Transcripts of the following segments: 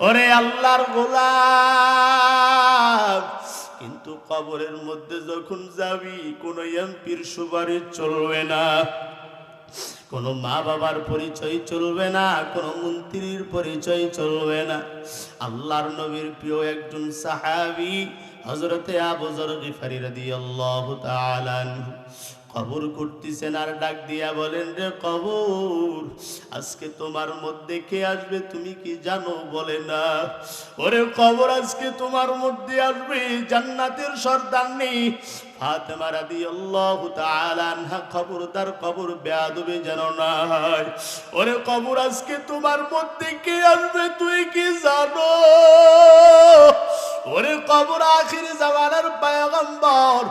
ওরে আল্লাহর গোলাম, কিন্তু কবরের মধ্যে যখন যাবি কোন এমপির সুপারিশ চলবে না, কোন মা বাবার পরিচয় চলবে না, কোন মন্ত্রীর পরিচয় চলবে না। আল্লাহর নবীর প্রিয় একজন সাহাবী হযরতে আবু যর গিফারী রাদিয়াল্লাহু তাআলা আনহু কবর করতেছেন, আর ডাক দিয়া বলেন, রে কবর, আজকে তোমার মধ্যে কে আসবে তুমি কি জানো? বলে না। ওরে কবর, আজকে তোমার মধ্যে আসবে জান্নাতের সর্দারনি ফাতেমা রাদিয়াল্লাহু তাআলা আনহা। খবরদার, কবর বেয়াদবি যেন না হয়। ওরে কবর, আজকে তোমার মধ্যে কে আসবে তুই কি জানো? ওরে কবর, আখির জামানার পয়গম্বর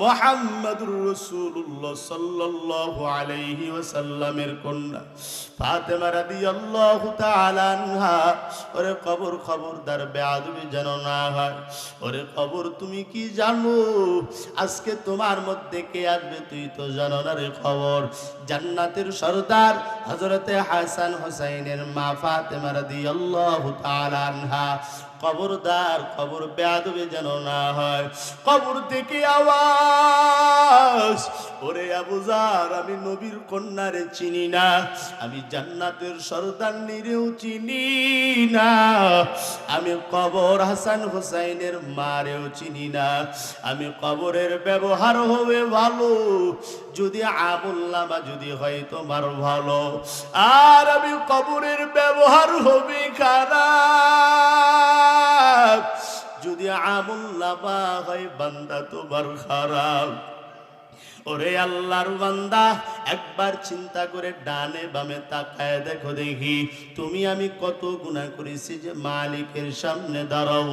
মুহাম্মদুর রাসূলুল্লাহ সাল্লাল্লাহু আলাইহি ওয়াসাল্লামের কন্যা ফাতেমা রাদিয়াল্লাহু তাআলা আনহা। ওরে কবর, খবরদার বেয়াদবি যেন না হয়। ওরে কবর, তুমি কি জানো আজকে তোমার মধ্যে কে আসবে তুই তো জানো না রে খবর? জান্নাতের সরদার হযরতে হাসান হোসাইনের মা ফাতেমা রাদিয়াল্লাহু তাআলা আনহা। খবরদার, কবর বেয়াদবি যেন না হয়। কবর থেকে আওয়াজ, ওরে আবু যর, আমি নবীর কন্যারে চিনি না, আমি জান্নাতের সরদারনিরেও চিনি না, আমি কবর হাসান হোসাইনের মারেও চিনি না। আমি কবরের ব্যবহার হবে ভালো যদি আমুল্লামা যদি হয় তোমার ভালো, আর আমি কবরের ব্যবহার হবে খারাপ যদি আমুল্লামা হয় বান্দা তোমার খারাপ। ওরে আল্লাহর বান্দা, একবার চিন্তা করে ডানে বামে তাকায় দেখো দেখি তুমি আমি কত গুনাহ করেছি যে মালিকের সামনে দাঁড়াও।